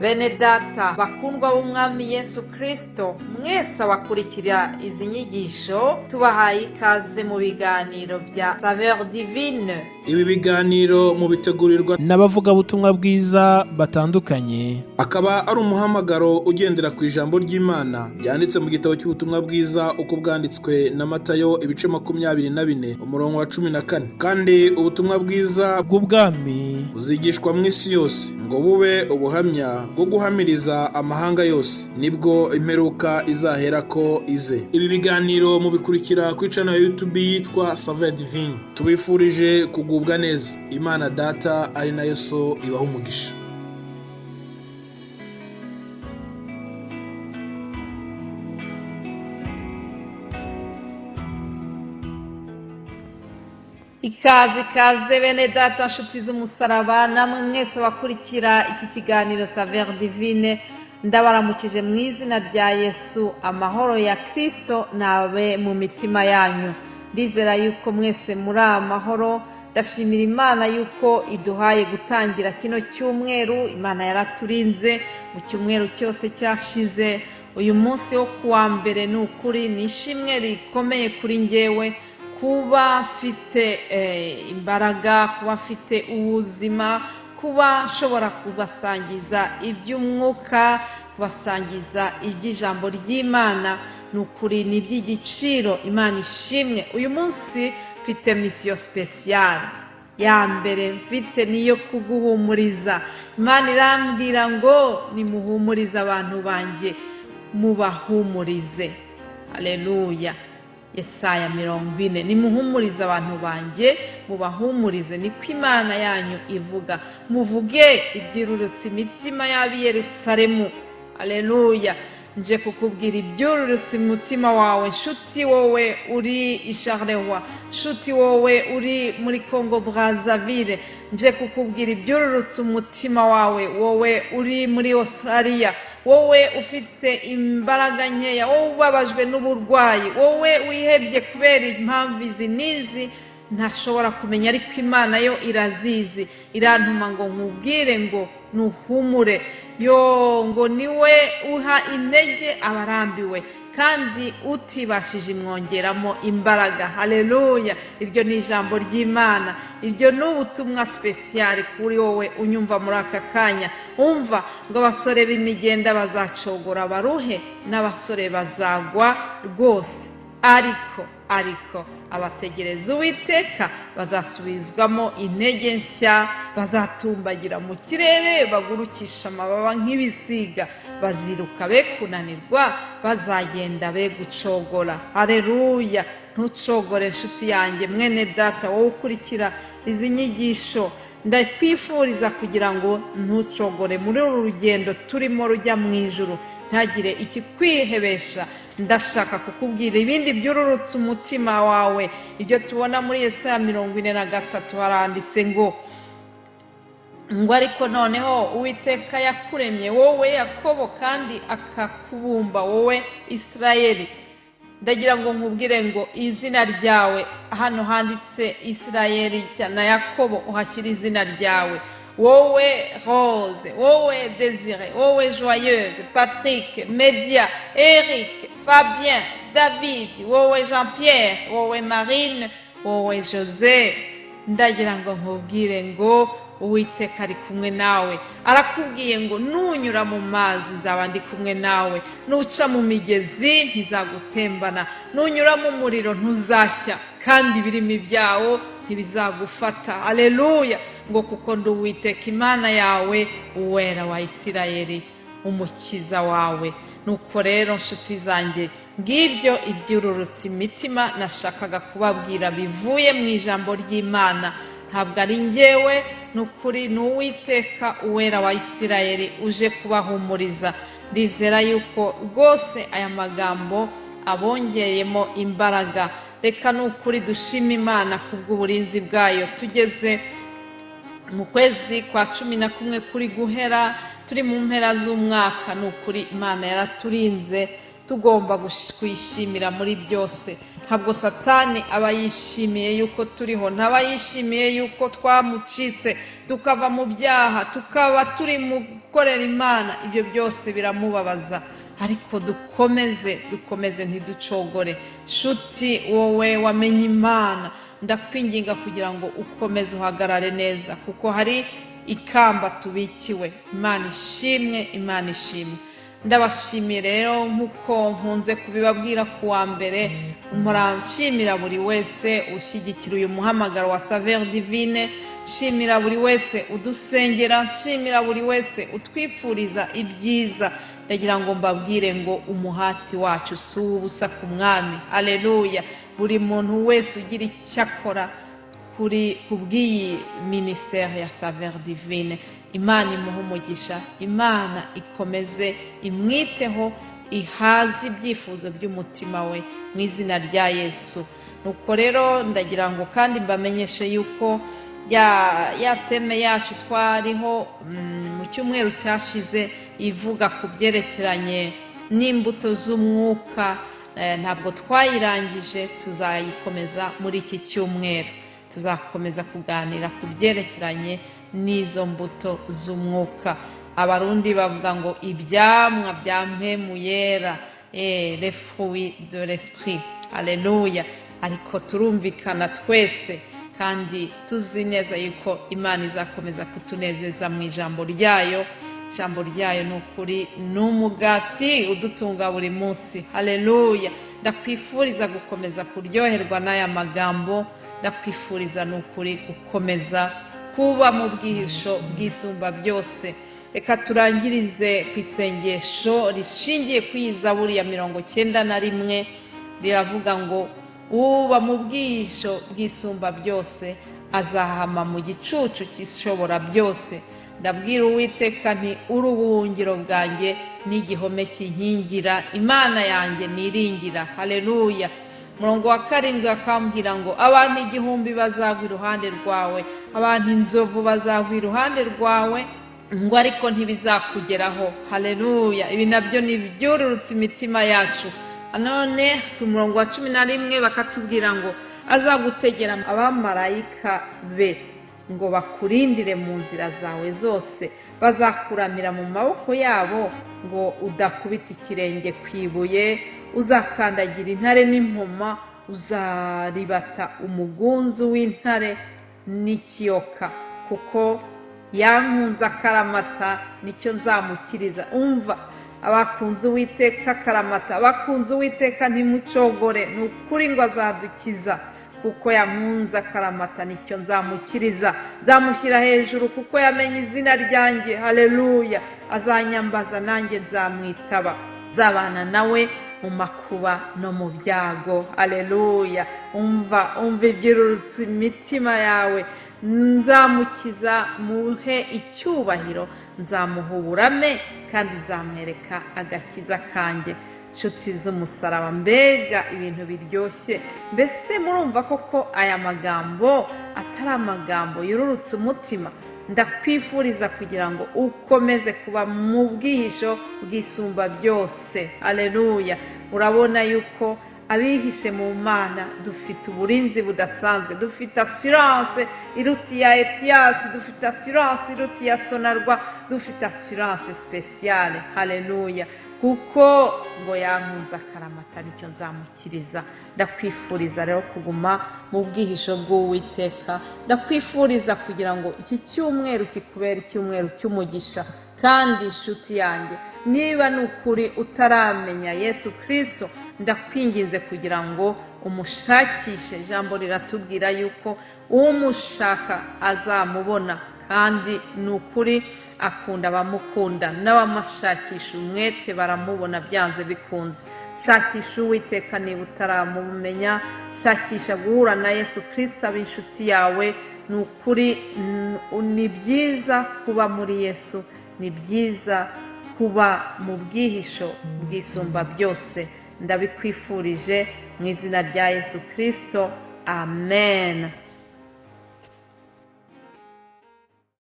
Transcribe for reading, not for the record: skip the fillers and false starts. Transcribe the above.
Bene data bakundwa b'umwami Yesu Kristo, mwese abakurikira izi nyigisho tubahaye ikaze mu biganiro bya Saveur Divine. Ibi biganiro mu bitegurirwa n'abavugabutumwa bwiza batandukanye, akaba ari umuhamagaro ugendera ku ijambo ry'Imana byanditse mu gitabo cy'ubutumwa bwiza uko bwanditswe na Matayo ibice 24 umurongo wa 14. Kandi ubutumwa bwiza bw'ubwami buzigishwa mu isi yose ngo bube ubuhamya bwo guhamiriza amahanga yose, nibwo imperuka izahera ko ize. Ibi biganiro mubikurikira ku channel ya YouTube yitwa Saveur Divine. Tubifurije kugubwa neza. Imana Data ari nayo So ibaha umugisha. Ikaze bene data nshuti z'umusaraba, namwe mwese bakurikira iki kiganiro Saveur Divine, ndabaramukije mu izina rya Yesu. Amahoro ya Kristo nabe mu mitima yanyu. Ndizera yuko mwese muri amahoro. Ndashimira Imana yuko iduhaye gutangira kino cyumweru. Imana yaraturinze mu cyumweru cyose cyashize. Uyu munsi wo kuwa mbere ni ukuri ni ishimwe rikomeye kuri njyewe kuba mfite imbaraga, kuba mfite ubuzima, kuba nshobora kubasangiza iby'umwuka, kubasangiza iby'ijambo ry'Imana. Ni ukuri ni iby'igiciro. Imana ishimwe. Uyu munsi mfite misiyo speciale ya mbere mfite niyo kuguhumuriza. Imana irambwira ngo nimuhumurize abantu banjye, mubahumurize. Haleluya. Yesaya 40. Nimuhumurize abantu banjye, mubahumurize, niko Imana yanyu ivuga. Muvuge ibyururutse imitima y'ab'i Yerusalemu. Haleluya. Nje kukubwira ibyururutse umutima wawe, nshuti wowe uri i Charleroi, nshuti wowe uri muri Congo Brazzaville. Nje kukubwira ibyururutse umutima wawe, wowe uri muri Australia, wowe ufite imbaraga nkeya, wowe ubabajwe n'uburwayi, wowe wihebye kubera impamvu izi n'izi ntashobora kumenya, ariko Imana yo irazizi. Irantuma ngo nkubwire ngo nuhumure. Ngo niwe uha intege abarambiwe, kandi utibashije imwongeramo imbaraga. Haleluya. Iryo ni ijambo ry'Imana. Iryo ni ubutumwa special kuri wowe unyumva muri aka kanya. Umva ngo abasore b'imigenda bazacogora baruhe, n'abasore bazagwa rwose, ariko abategereza Uwiteka bazasubizwamo intege nshya, bazatumbagira mu kirere, bagurukisha amababa nk'ibisiga, baziruka be kunanirwa, bazagenda be gucogora. Haleluya. Ntucogore nshuti yanjye, mwene data wowe ukurikira izi nyigisho, ndakwifuriza kugira ngo ntucogore muri uru rugendo turimo rujya mu ijuru. Ntagire ikikwihebesha. Ndashaka kukubwira ibindi byururutse umutima wawe. Ibyo tubona muri Yesaya 43 haranditse ngo ariko noneho Uwiteka yakuremye wowe Yakobo, kandi akakubumba wowe Isirayeli. Ndagira ngo nkubwire ngo izina ryawe hano handitse Isirayeli na Yakobo, uhashyira izina ryawe. Wowe Rose, wowe Désiré, wowe Joyeuse, Patrick, Média, Eric, Fabien, David, wowe Jean-Pierre, wowe Marine, wowe José. Ndagira ngo nkubwire ngo Uwiteka ari kumwe nawe. Arakubwiye ngo nunyura mu mazi nzaba ndi kumwe nawe, nuca mu migezi ntizagutembana, nunyura mu muriro ntuzashya, kandi ibirimi byawo ntibizagufata. Haleluya. Ngo kuko ndi Uwiteka Imana yawe, Uwera wa Isirayeli, umukiza wawe. Nuko rero nshuti zanjye, ngibyo ibyururutse imitima nashakaga kubabwira bivuye mu ijambo ry'Imana. Ntabwo ari njyewe, nukuri ni Uwiteka Uwera wa Isirayeli uje kubahumuriza. Ndizera yuko rwose aya magambo abongeyemo imbaraga. Reka nukuri dushima Imana kubw'uburinzi bwayo. Tugeze mu kwezi kwa 11 kuri guhera, turi mu mpera z'umwaka. Nukuri Imana yaraturinze, tugomba kwishimira muri byose. Ntabwo Satani aba yishimiye yuko turiho, ntaba yishimiye yuko twamucitse, tukava mu byaha tukaba turi mu gukorera Imana, ibyo byose biramubabaza. Ariko dukomeze ntiducogore. Shuti wowe wamenye Imana, ndakwinginga kugira ngo ukomeze uhagarare neza, kuko hari ikamba tubikiwe. Imana ishimwe. Ndabashimiye rero nk'uko nkunze kubibabwira ku wa mbere, muranshimira buri wese ushyigikira uyu muhamagaro wa Saveur Divine, shimira buri wese udusengera, shimira buri wese utwifuriza ibyiza. Ndagira ngo mbabwire ngo umuhati wacu si ubusa ku Mwami. Haleluya. Buri muntu wese ugira icyo akora kubw'iyi ministère ya Saveur Divine, Imana imuha umugisha, Imana ikomeze imwiteho, ihaze ibyifuzo by'umutima we mu izina rya Yesu. Nuko rero ndagira ngo kandi mbamenyeshe yuko ya teme yacu twariho mu cyumweru cyashize ivuga ku byerekeranye n'imbuto z'umwuka, ntabwo twayirangije, tuzayikomeza muri iki cyumweru. Tuzakomeza kuganira ku byerekeranye n'izo mbuto z'umwuka. Abarundi bavuga ngo ibyamwa bya mpemu yera, les fruits de l'esprit. Haleluya. Ariko turumvikana twese kandi tuzi neza yuko Imana izakomeza kutunezeza mu ijambo ryayo. Ijambo ryayo ni ukuri, ni umugati udutunga buri munsi. Haleluya. Ndakwifuriza gukomeza kuryoherwa n'aya magambo, ndakwifuriza ni ukuri gukomeza kuba mu bwihisho bw'isumba byose. Reka turangirize ku isengesho rishingiye ku Zaburi ya 91, riravuga ngo uba mu bwihisho bw'isumba byose azahama mu gicucu cy'ishobora byose. Ndabwira Uwiteka nti uri ubuhungiro bwanjye n'igihome kinkingira, Imana yanjye niringira. Haleluya. Murongo wa 7 akambwira ngo abantu 1000 bazagwa iruhande rwawe, abantu inzovu bazagwa iruhande rwawe, ngo ariko ntibizakugeraho. Haleluya. Ibi nabyo ni byururutse imitima yacu. None ku murongo wa 11 bakatubwira ngo azagutegera abamarayika be ngo bakurindire mu nzira zawe zose, bazakuramira mu maboko yabo ngo udakubita ikirenge ku ibuye, uzakandagira intare n'impoma, uzaribata umugunzu w'intare n'ikiyoka, kuko yankunze akaramata nicyo nzamukiriza. Umva, abakunze Uwiteka akaramata, abakunze Uwiteka ntimucogore, ni ukuri ngo azadukiza, kuko yankunze akaramata nicyo nzamukiriza. Nzamushyira hejuru kuko yamenye izina ryanjye. Haleluya. Azanyambaza nanjye nzamwitaba, nzabana nawe mu makuba no mu byago. Haleluya. Umva ibyururutse imitima yawe. Nzamukiza, muhe icyubahiro, nzamuha uburame kandi nzamwereka agakiza kanjye. Nshuti z'umusaraba, mbega ibintu biryoshye. Mbese murumva koko aya magambo atari amagambo yururutse umutima? Ndakwifuriza kugira ngo ukomeze kuba mu bwihisho bw'isumba byose. Haleluya. Urabona yuko abihishe mu Mana dufite uburinzi budasanzwe, dufite assurance iruta iya Etiasi, dufite assurance iruta iya Sonarwa, dufite assurance spéciale. Haleluya. Kuko ngo yankunze akaramata nicyo nzamukiriza. Ndakwifuriza rero kuguma mu bwihisho bw'Uwiteka. Ndakwifuriza kugira ngo iki cyumweru kikubere icyumweru cy'umugisha. Kandi inshuti yanjye, niba ni ukuri utaramenya Yesu Kristo, ndakwinginze kugira ngo umushakishe. Ijambo riratubwira yuko umushaka azamubona, kandi ni ukuri akunda abamukunda, n'abamashakisha umwete baramubona byanze bikunze. Shakisha Uwiteka niba utaramumenya, shakisha guhura na Yesu Kristo abe inshuti yawe. Ni ukuri ni byiza kuba muri Yesu, ni byiza kuba mu bwihisho bw'isumba byose. Ndabikwifurije mu izina rya Yesu Kristo. Amen.